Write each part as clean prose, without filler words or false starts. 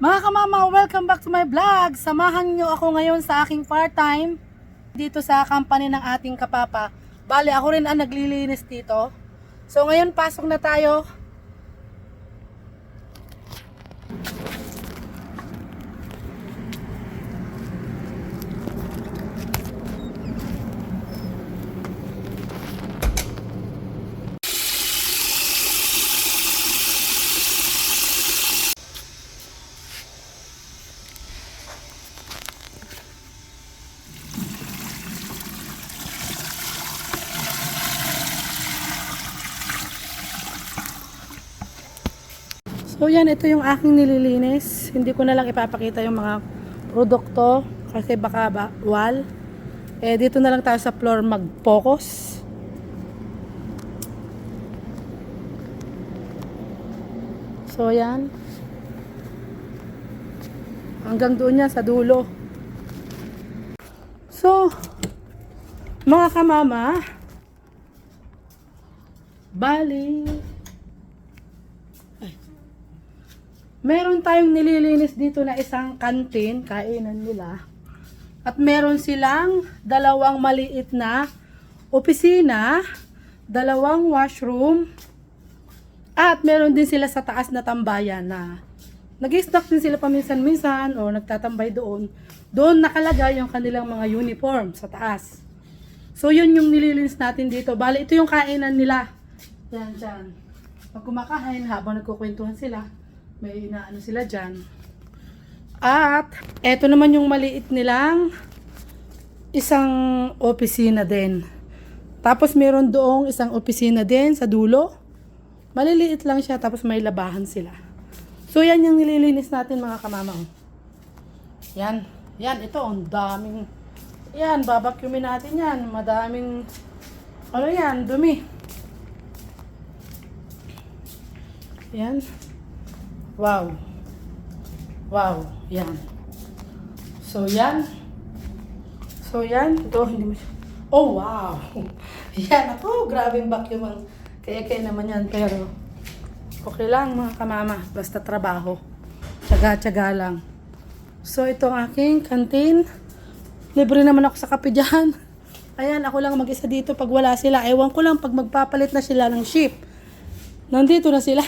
Mga kamama, welcome back to my vlog. Samahan nyo ako ngayon sa aking part-time dito sa company ng ating kapapa. Bale, ako rin ang naglilinis dito. So ngayon, pasok na tayo. So yan, ito yung aking nililinis. Hindi ko na lang ipapakita yung mga produkto kasi baka bawal. Dito na lang tayo sa floor mag-focus. So yan. Hanggang doon yan sa dulo. So, mga kamama, bali, meron tayong nililinis dito na isang kantin, kainan nila. At meron silang dalawang maliit na opisina, dalawang washroom, at meron din sila sa taas na tambayan na nag-stock din sila paminsan-minsan o nagtatambay doon. Doon nakalagay yung kanilang mga uniform sa taas. So yun yung nililinis natin dito. Bali, ito yung kainan nila. Yan, dyan. Pag kumakain, habang nagkukwentuhan sila, may inaano sila dyan. At, eto naman yung maliit nilang isang opisina din. Tapos, meron doong isang opisina din sa dulo. Maliliit lang siya, tapos may labahan sila. So, yan yung nililinis natin mga kamama. Yan. Yan, ito. Ang daming. Yan, babacuumin natin yan. Madaming, ano yan, dumi. Yan. Wow. Wow. Yan. So, yan. So, yan. Ito, hindi mo siya. Oh, wow. Yan. Ako, grabing vacuum ang kaya naman yan. Pero, okay lang mga kamama. Basta trabaho. Tsaga-tsaga lang. So, ito ang aking kantin. Libre naman ako sa kape dyan. Ayan, ako lang mag-isa dito pag wala sila. Ewan ko lang pag magpapalit na sila ng shift. Nandito na sila.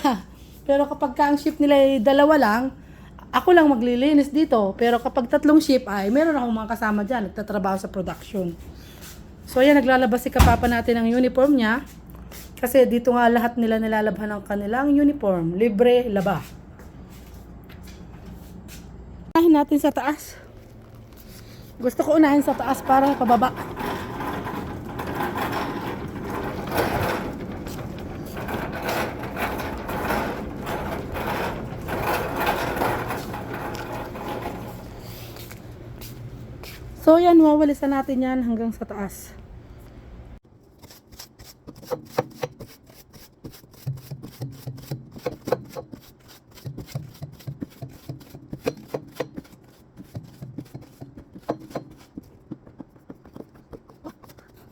Pero kapag ang shift nila ay dalawa lang, ako lang maglilinis dito. Pero kapag tatlong shift ay meron akong mga kasama dyan, nagtatrabaho sa production. So ayan, naglalabas si kapapa natin ng uniform niya. Kasi dito nga lahat nila nilalabhan ng kanilang uniform. Libre, laba. Unahin natin sa taas. Gusto ko unahin sa taas para pababa. So yan, wawalisan natin yan hanggang sa taas.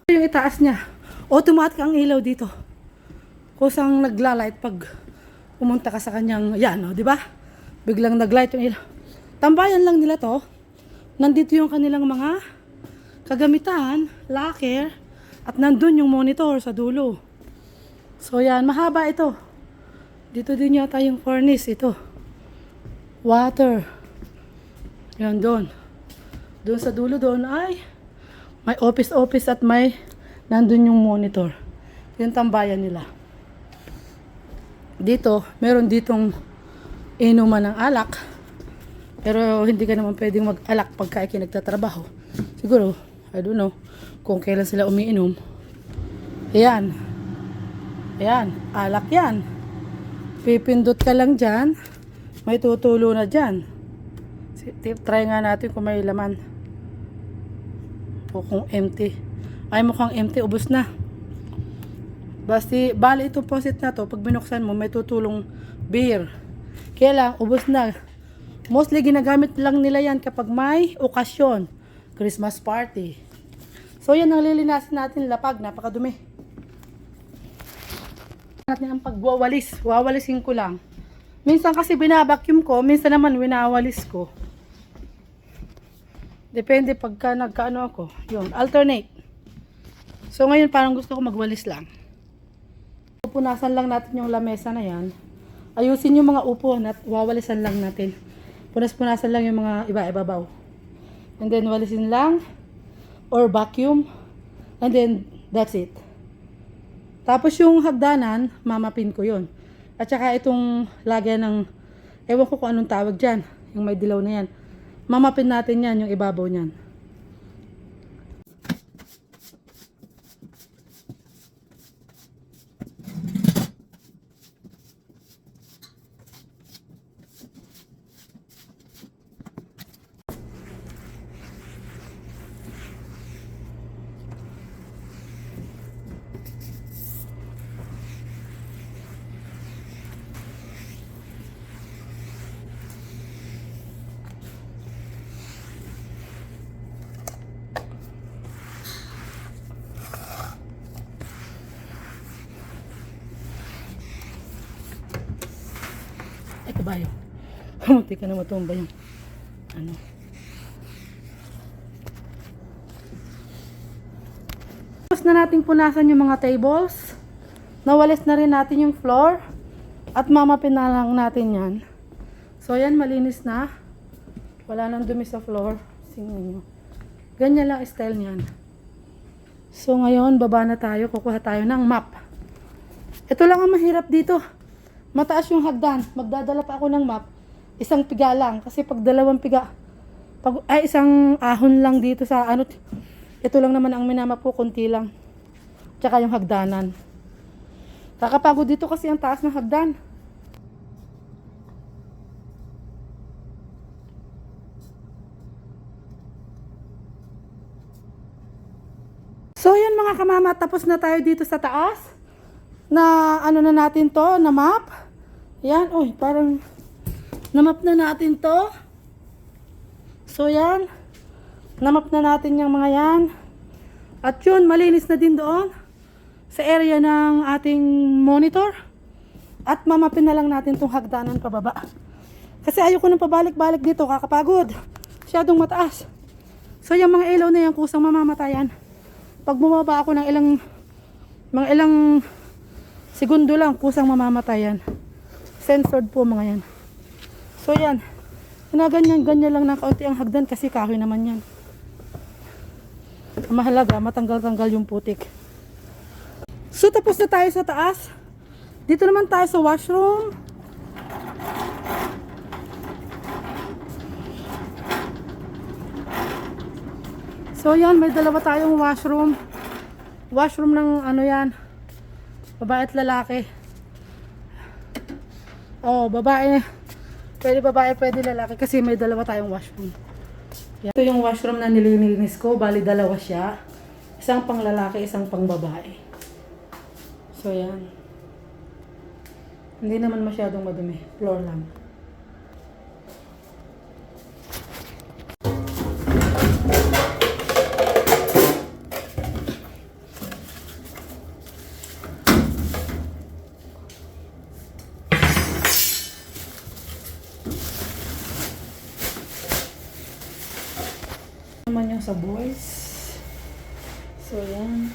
Yung itaas niya, automatic ang ilaw dito. Kusang naglalight pag pumunta ka sa kanyang, yan o, di ba? Biglang naglight yung ilaw. Tambayan lang nila to. Nandito yung kanilang mga kagamitan, locker, at nandun yung monitor sa dulo. So yan, mahaba ito. Dito din yata yung furnace ito. Water. Yan doon. Doon sa dulo doon ay may office at may nandun yung monitor. Yung tambayan nila. Dito, meron ditong inuman ng alak. Pero hindi ka naman pwedeng mag-alak pagka nagtatrabaho. Siguro, I don't know, kung kailan sila umiinom. Ayan. Ayan, alak yan. Pipindot ka lang dyan, may tutulo na dyan. Try nga natin kung may laman. O kung empty. Ay, mukhang empty, ubos na. Bali itong faucet na to, pag binuksan mo, may tutulong beer. Kaya lang, ubos na. Mostly ginagamit lang nila yan kapag may okasyon. Christmas party. So yan ang lilinasin natin, lapag, napakadumi. Natin ang pagwawalis. Wawalisin ko lang. Minsan kasi binabacuum ko, minsan naman winawalis ko. Depende pagka nagkaano ako. Yun, alternate. So ngayon parang gusto ko magwalis lang. Pupunasan lang natin yung lamesa na yan. Ayusin yung mga upo at wawalisan lang natin. Punas-punasan lang yung mga iba-ibabaw. And then walisin lang or vacuum. And then that's it. Tapos yung hagdanan, mamapin ko yun. At saka itong lagyan ng, ewan ko kung anong tawag dyan, yung may dilaw na yan. Mamapin natin yan, yung ibabaw niyan. Ay, kabayo. Kamuti ka na matumba yung ano. Tapos na natin punasan yung mga tables. Nawalis na rin natin yung floor. At mamapin na lang natin yan. So, yan, malinis na. Wala nang dumi sa floor. Singin nyo. Ganyan lang style niyan. So, ngayon, baba na tayo. Kukuha tayo ng map. Ito lang ang mahirap dito. Mataas yung hagdan. Magdadala pa ako ng map. Isang piga lang. Kasi pag dalawang piga, isang ahon lang dito sa ano. Ito lang naman ang minamap ko. Kunti lang. Tsaka yung hagdanan. Kakapagod dito kasi ang taas ng hagdan. So yan mga kamama, tapos na tayo dito sa taas. Na ano na natin to, na map. Yan, oy, parang na-map na natin to. So yan, na-map na natin yung mga yan. At yun, malinis na din doon sa area ng ating monitor. At mamapin na lang natin itong hagdanan pababa. Kasi ayoko nang pabalik-balik dito, kakapagod. Masyadong mataas. So yung mga ilaw na yan, kusang mamamatayan. Pag bumaba ako ng mga ilang segundo lang, kusang mamamatayan. Censored po mga yan. So yan, ganyan lang ng kaunti ang hagdan kasi kahoy naman yan. Ang mahalaga, matanggal-tanggal yung putik. So tapos na tayo sa taas. Dito naman tayo sa washroom. So yan, may dalawa tayong washroom. Washroom ng ano yan, babae at lalaki. Oh, babae. Pwede babae, pwede lalaki kasi may dalawa tayong washroom. Yan. Ito yung washroom na nililinis ko. Bali dalawa siya. Isang pang lalaki, isang pang babae. So yan. Hindi naman masyadong madumi. Floor lang. Naman yung sa boys. So yan.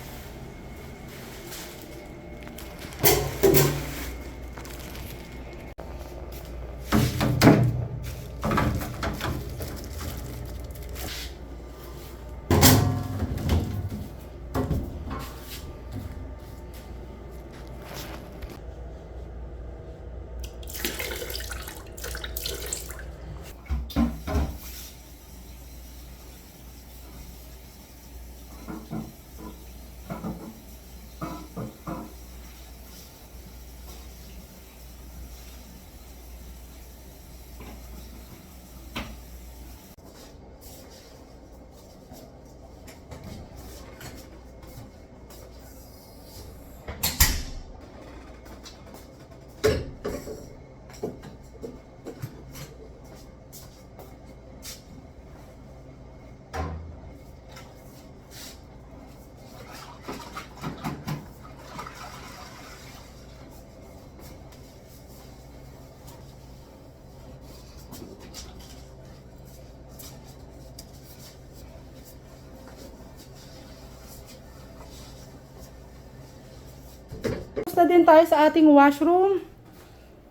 na din tayo sa ating washroom.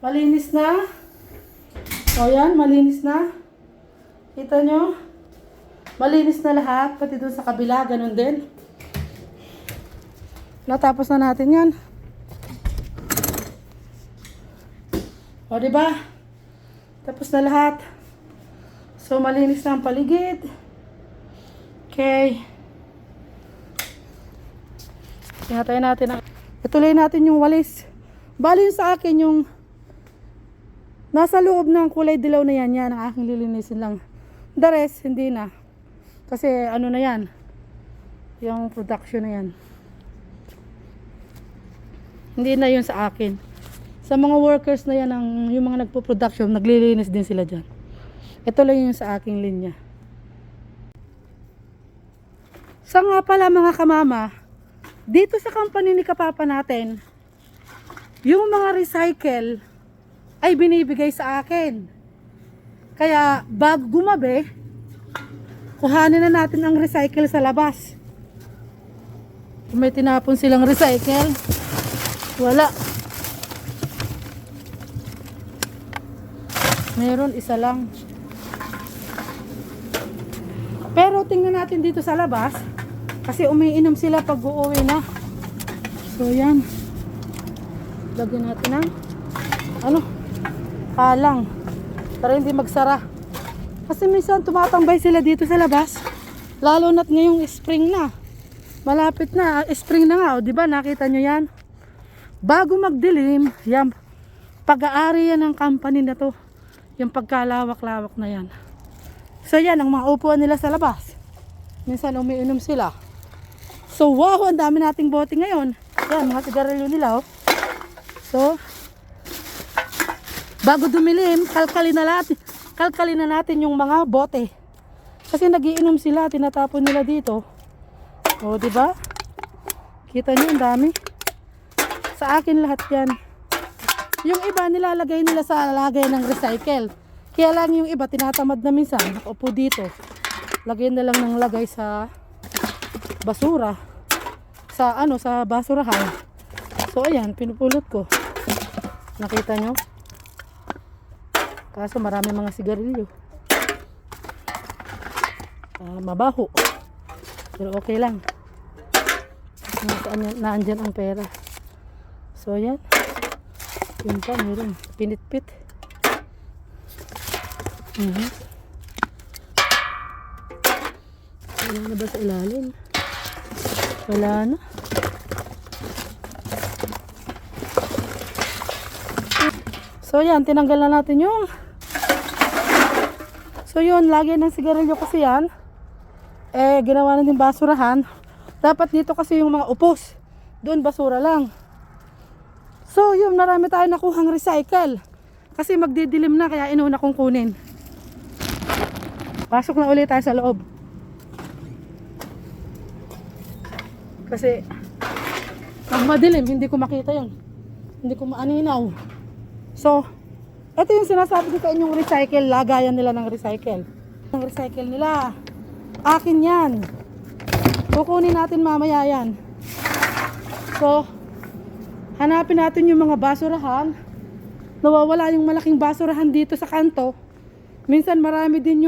Malinis na. O yan, malinis na. Kita nyo? Malinis na lahat. Pati doon sa kabila, ganun din. Natapos na natin yan. O diba? Tapos na lahat. So, malinis na ang paligid. Okay. Tinatay natin ang... Ituloy natin yung walis. Bali sa akin yung... Nasa loob ng kulay dilaw na yan. Yan ang aking lilinisin lang. The rest, hindi na. Kasi ano na yan. Yung production na yan. Hindi na yun sa akin. Sa mga workers na yan, yung mga nagpo-production, naglilinis din sila dyan. Ito lang yung sa aking linya. Sa nga pala mga kamama, dito sa company ni Kapapa natin, yung mga recycle ay binibigay sa akin. Kaya bago gumabi, kuhanin na natin ang recycle sa labas. Kung may tinapon silang recycle, wala. Meron isa lang. Pero tingnan natin dito sa labas kasi umiinom sila pag uuwi na. So yan. Lagyan natin ng halang para hindi magsara. Kasi minsan tumatambay sila dito sa labas. Lalo na't ngayong spring na. Malapit na, spring na nga, o, di ba? Nakita nyo yan? Bago magdilim, yan, pag-aari yan ng company na to. Yung pagkalawak-lawak na yan. So yan, ang mga upuan nila sa labas. Minsan umiinom sila. So wow, ang dami nating bote ngayon. Yan, mga sigarilyo nila. Oh. So, bago dumilim, kalkalin na natin yung mga bote. Kasi nagiinom sila, tinatapon nila dito. O, di ba? Kita niyo, ang dami. Sa akin lahat yan. Yung iba nilalagay nila sa lagay ng recycle. Kaya lang yung iba tinatamad na minsan, nakaupo dito. Lagay na lang ng lagay sa basura. Sa basurahan. So ayan, pinupulot ko. Nakita nyo? Kaso marami mga sigarilyo. Mabaho. Pero okay lang. Naandyan ang pera. So ayan. Yun pa, meron. Pinitpit. Wala na ba sa ilalim? Wala na. So yan, tinanggal na natin yung so yun, lagi ng sigarilyo kasi yan ginawa na din basurahan. Dapat dito kasi yung mga upos, doon basura lang. So yun, marami tayo nakuhang recycle kasi magdidilim na, kaya inuna kong kunin. Pasok na ulit tayo sa loob kasi pag madilim hindi ko makita yun, hindi ko maaninaw. So ito yung sinasabi ko sa inyong recycle, lagayan nila ng recycle. Ang recycle nila, akin yan, kukunin natin mamaya yan. So hanapin natin yung mga basurahan. Nawawala yung malaking basurahan dito sa kanto. Minsan marami din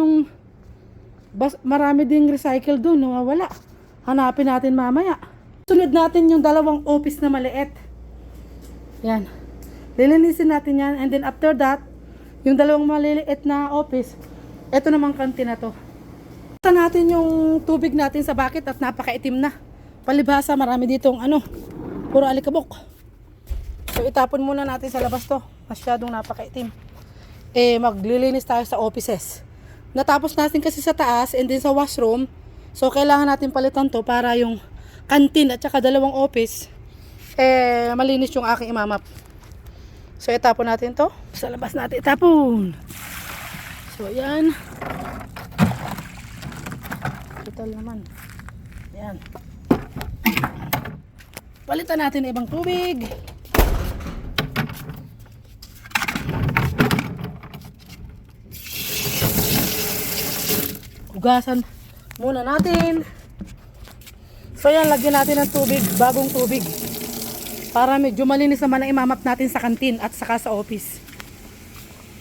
recycle doon, nawawala. Hanapin natin mamaya. Sunod natin yung dalawang office na maliit. Yan. Lilinisin natin yan. And then after that, yung dalawang maliliit na office, eto namang kantin na to. Ito natin yung tubig natin sa bucket at napakaitim na. Palibhasa, marami ditong puro alikabok. So itapon muna natin sa labas to. Masyadong napakaitim. Maglilinis tayo sa offices. Natapos natin kasi sa taas and then sa washroom. So kailangan natin palitan to para yung kantin at saka dalawang office malinis yung aking imamap. So itapon natin to. Sa labas natin itapon. So ayan. Total naman. Ayan. Palitan natin ng ibang tubig. Hugasan muna natin. So yan, lagyan natin ng tubig, bagong tubig, Para medyo malinis naman ang imamap natin sa kantin at saka sa office.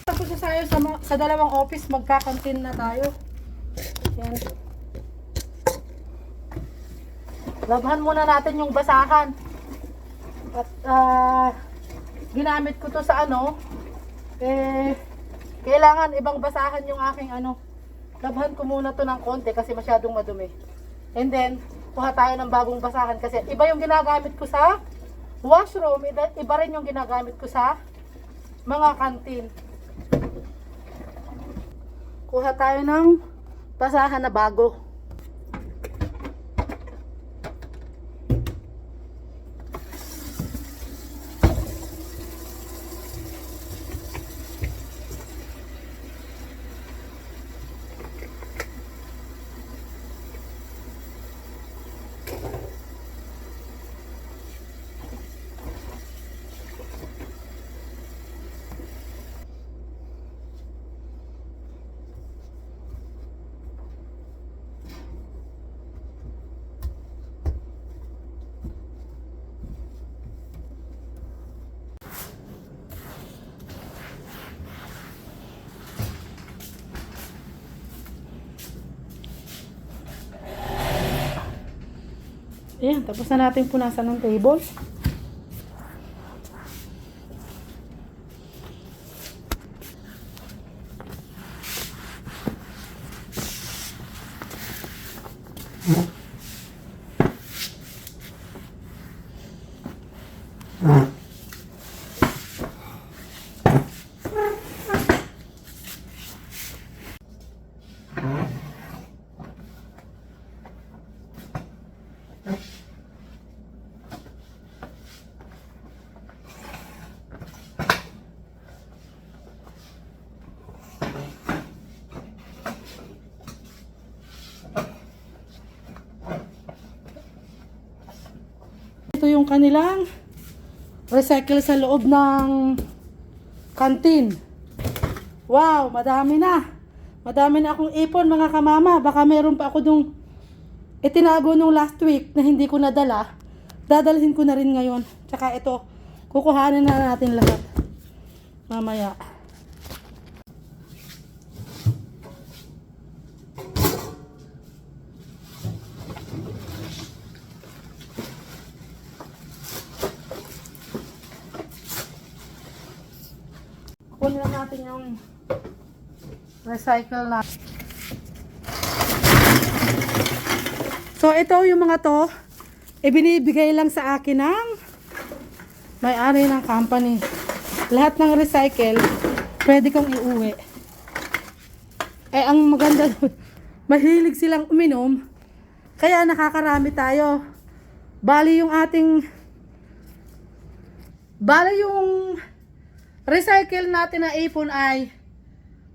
Tapos na tayo sa dalawang office, magkakantin na tayo. Yan. Labhan muna natin yung basahan. At ginamit ko to sa kailangan ibang basahan yung aking labhan ko muna to ng konti kasi masyadong madumi. And then, kuha tayo ng bagong basahan kasi iba yung ginagamit ko sa washroom, iba rin yung ginagamit ko sa mga kantin. Kuha tayo ng basahan na bago. Ayan, tapos na natin punasan ng table. Ito yung kanilang recycle sa loob ng kantin. Wow, madami na. Madami na akong ipon mga kamama. Baka meron pa ako dung itinago nung last week na hindi ko nadala. Dadalhin ko na rin ngayon. Tsaka ito, kukuhanin na natin lahat mamaya. Kunin na natin yung recycle na. So ito yung mga to, ibinibigay lang sa akin ng may-ari ng company. Lahat ng recycle, pwede kong iuwi. Ang maganda, mahilig silang uminom, kaya nakakarami tayo. Bali yung recycle natin na ipon ay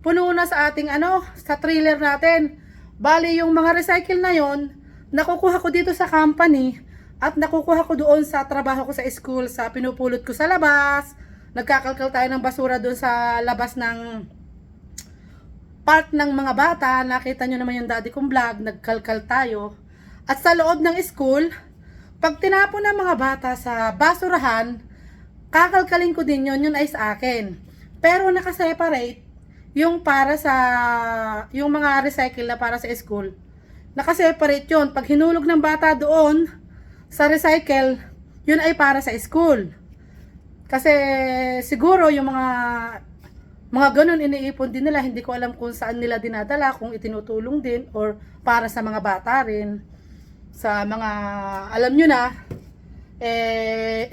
puno na sa ating sa trailer natin. Bali yung mga recycle na yon, nakukuha ko dito sa company at nakukuha ko doon sa trabaho ko sa school, sa pinupulot ko sa labas. Nagkakalkal tayo ng basura doon sa labas ng park ng mga bata. Nakita nyo naman yung daddy kong vlog, nagkalkal tayo. At sa loob ng school, pag tinapon ng mga bata sa basurahan, kakalkalin ko din yun ay sa akin. Pero nakaseparate yung para sa yung mga recycle na para sa school. Nakaseparate yun. Pag hinulog ng bata doon sa recycle, yun ay para sa school. Kasi siguro yung mga ganun iniipon din nila. Hindi ko alam kung saan nila dinadala, kung itinutulong din or para sa mga bata rin. Sa mga, alam nyo na,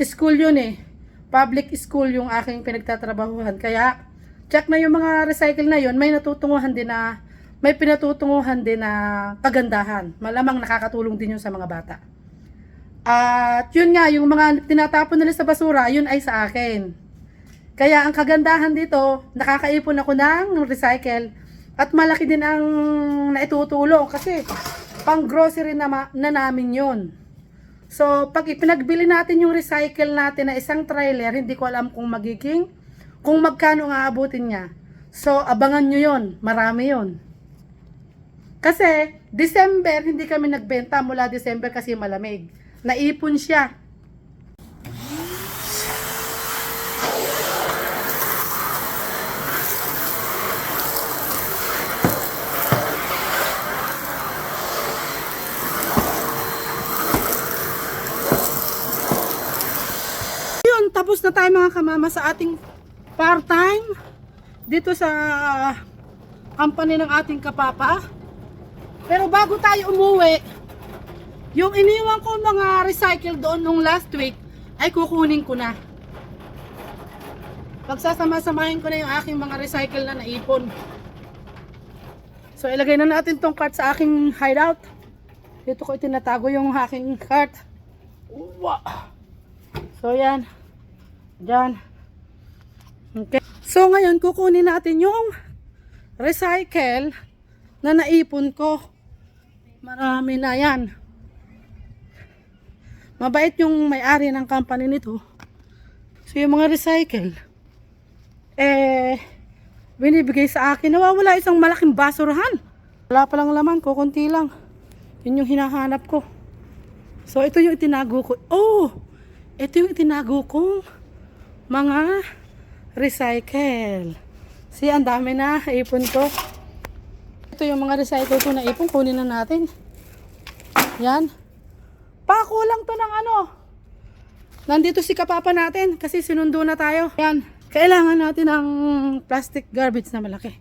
school yun public school yung aking pinagtatrabahuhan. Kaya, check na yung mga recycle na yun, may natutunguhan din na, may pinatutunguhan din na kagandahan. Malamang nakakatulong din yun sa mga bata. At yun nga, yung mga tinatapon nila sa basura, yun ay sa akin. Kaya ang kagandahan dito, nakakaipon ako ng recycle. At malaki din ang naitutulong kasi pang grocery na namin yun. So, pag ipinagbili natin yung recycle natin na isang trailer, hindi ko alam kung magkano nga abutin niya. So, abangan nyo yon, marami yon. Kasi, December, hindi kami nagbenta mula December kasi malamig. Naipon siya. Tapos na tayo mga kamama sa ating part-time dito sa company ng ating kapapa. Pero bago tayo umuwi, yung iniwan ko mga recycle doon nung last week ay kukunin ko na. Pagsasama-samahin ko na yung aking mga recycle na naipon. So ilagay na natin tong cart sa aking hideout. Dito ko itinatago yung aking cart. Wow. So yan. Diyan. Okay. So ngayon kukunin natin yung recycle na naipon ko. Marami na yan. Mabait yung may-ari ng company nito. So yung mga recycle binibigay sa akin. Nawawala isang malaking basurahan. Wala pa lang laman, kukunti lang. Yun yung hinahanap ko. So ito yung itinago ko. Oh! Ito yung itinago kong mga recycle. See, ang dami na ipon ko. Ito yung mga recycle ko na ipon. Kunin na natin. Yan. Pakulang to ng ano. Nandito si kapapa natin kasi sinundo na tayo. Yan. Kailangan natin ng plastic garbage na malaki.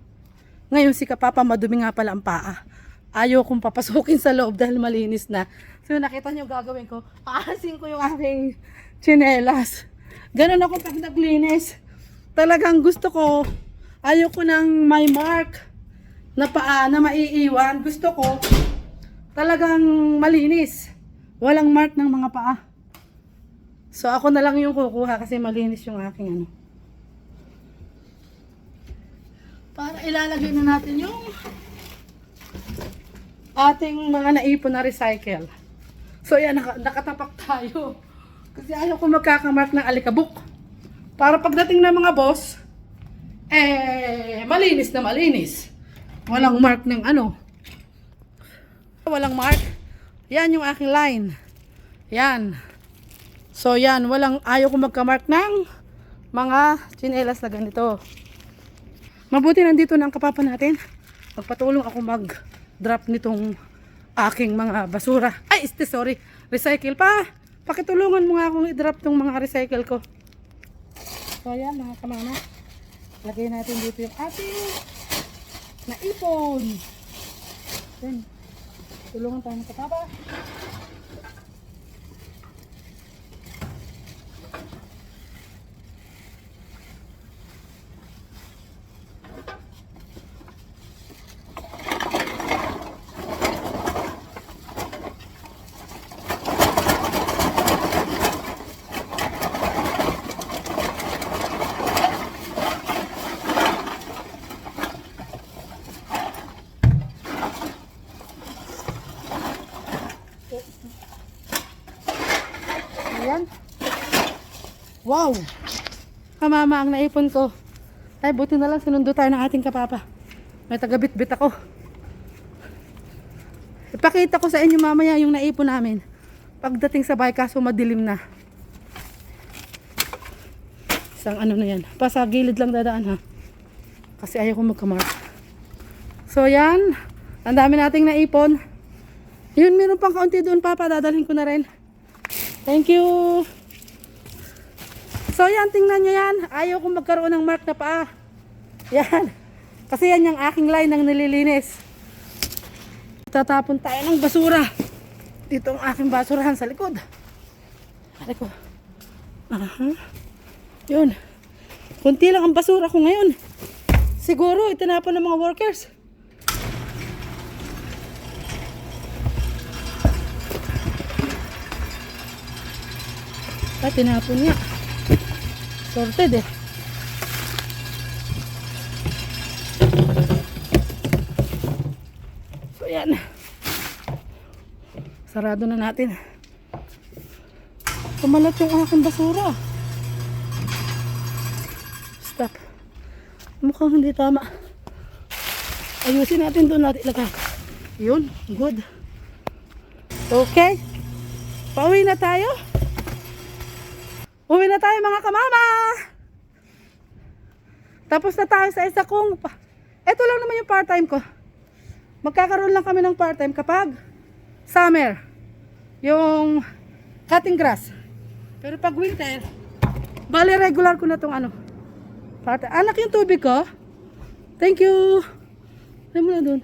Ngayon si kapapa madumi nga pala ang paa. Ayaw kong papasukin sa loob dahil malinis na. So nakita nyo gagawin ko. Aarasin ko yung aking tsinelas. Ganun ako pag naglinis. Talagang gusto ko, ayaw ko ng may mark na paa na maiiwan. Gusto ko talagang malinis. Walang mark ng mga paa. So ako na lang yung kukuha kasi malinis yung aking ano. Para ilalagay na natin yung ating mga naipon na recycle. So yan, nakatapak tayo. Kasi ayaw ko magkakamark ng alikabok. Para pagdating ng mga boss, malinis na malinis. Walang mark ng ano. Walang mark. Yan yung aking line. Yan. So yan, ayaw ko magkamark ng mga tsinelas na ganito. Mabuti nandito na ang kapapa natin. Magpatulong ako mag-drop nitong aking mga basura. Ay, sorry. Recycle pa. Pakitulungan mo nga akong i-drop tong mga recycle ko. So ayan mga kamama. Lagay natin dito yung ating naipon. Then, tulungan tayo ng kapapa. Ayan. Wow! Kamama ang naipon ko. Ay, buti na lang sinundo tayo ng ating kapapa. May tagabit-bit ako. Ipakita ko sa inyo mamaya yung naipon namin. Pagdating sa bahay kaso madilim na. Isang ano na yan. Sa gilid lang dadaan ha. Kasi ayaw ko magkamark. So yan. Ang dami nating naipon. Yun, meron pang kaunti doon papa. Dadalhin ko na rin. Thank you. So yan, tingnan nyo yan. Ayaw kong magkaroon ng mark na paa. Yan. Kasi yan yung aking line ng nililinis. Tatapon tayo ng basura. Dito ang aking basurahan sa likod. Aliko. Yun. Kunti lang ang basura ko ngayon. Siguro itinapon ng mga workers. Tinapon niya. Sorted eh. So yan. Sarado na natin. Kumalat yung aking basura. Stop. Mukhang hindi tama. Ayusin natin doon natin ilagay. Yun. Good. Okay. Pauwi na tayo. Uwi na tayo mga kamama. Tapos na tayo sa isa kong ito lang naman yung part-time ko. Magkakaroon lang kami ng part-time kapag summer. Yung cutting grass. Pero pag winter, Bale, regular ko na tong ano. Anak yung tubig ko. Thank you. Ano mo na dun?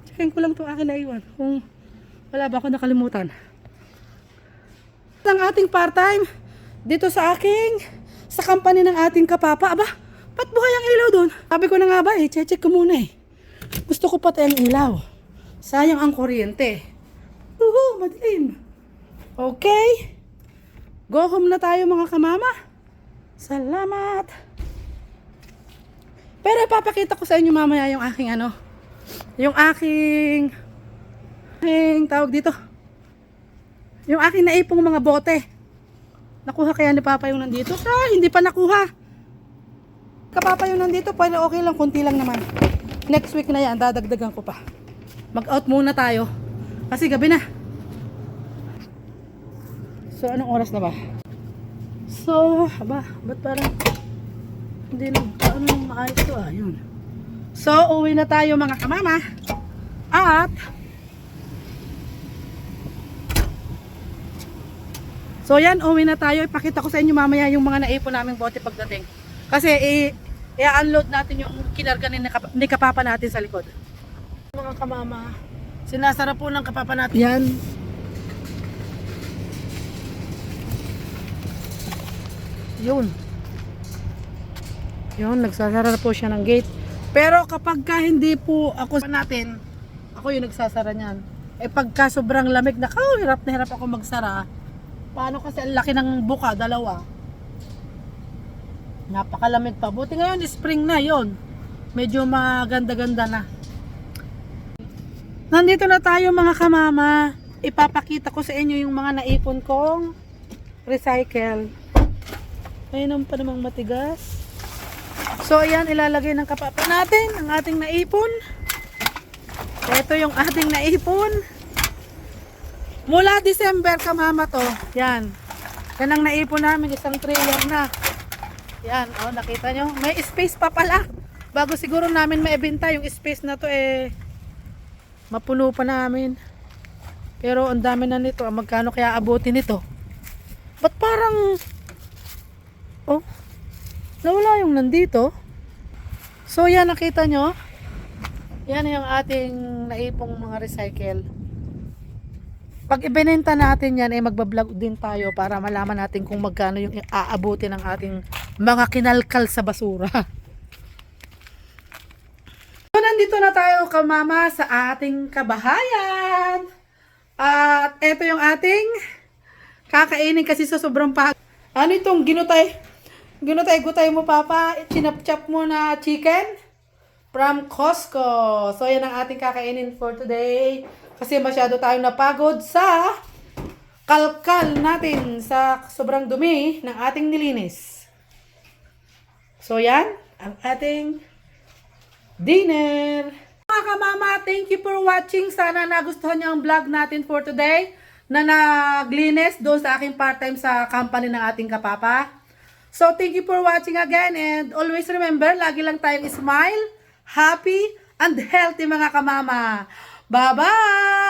Checkin ko lang itong akin na iwan. Kung wala ba ako nakalimutan. Ang ating part-time dito sa company ng ating kapapa. Aba, ba't buhay ang ilaw dun? Sabi ko na nga ba check ko muna Gusto ko pati ang ilaw. Sayang ang kuryente. Madilim. Okay. Go home na tayo mga kamama. Salamat. Pero ipapakita ko sa inyo mamaya yung aking yung aking tawag dito. Yung aking naipong mga bote. Nakuha kaya ni Papa yung nandito? Hindi pa nakuha. Kapapa yung nandito, pero okay lang, konti lang naman. Next week na yan, dadagdagan ko pa. Mag-out muna tayo. Kasi gabi na. So, anong oras na ba? So, ba't parang hindi maayos to yun. So, uwi na tayo mga kamama. At so yan, uwi na tayo. Ipakita ko sa inyo mamaya yung mga naipon naming bote pagdating. Kasi i-unload natin yung kinarga ni kapapa natin sa likod. Mga kamama, sinasara po ng kapapa natin yan. Yun, nagsasara po siya ng gate. Pero kapag hindi po ako yung nagsasara niyan. Pagka sobrang lamig na hirap na hirap ako magsara. Paano kasi ang laki ng buka, dalawa. Napakalamig pa. Buti ngayon, spring na yon. Medyo maganda-ganda na. Nandito na tayo mga kamama. Ipapakita ko sa inyo yung mga naipon kong recycle. Ayun pa namang matigas. So ayan, ilalagay ng kapapa natin ang ating naipon. Ito yung ating naipon. Mula December kamama to. Yan. Yan ang naipon namin, isang trailer na. Yan, nakita nyo? May space pa pala. Bago siguro namin maibenta yung space na to mapuno pa namin. Pero ang dami na nito. Magkano kaya abutin nito? Ba't parang nawala yung nandito. So yan, nakita nyo? Yan yung ating naipong mga recycle. Pag ibinenta natin yan, magbablog din tayo para malaman natin kung magkano yung aabutin ng ating mga kinalkal sa basura. So nandito na tayo kamama sa ating kabahayan. At eto yung ating kakainin kasi sa sobrang pagod. Ano itong ginutay mo papa? Chinap-chap mo na chicken from Costco. So yan ang ating kakainin for today. Kasi masyado tayong napagod sa kalkal natin sa sobrang dumi ng ating nilinis. So yan ang ating dinner. Mga kamama, thank you for watching. Sana nagustuhan niyo ang vlog natin for today na naglinis doon sa aking part-time sa company ng ating kapapa. So thank you for watching again, and always remember, lagi lang tayong smile, happy, and healthy mga kamama. Bye-bye!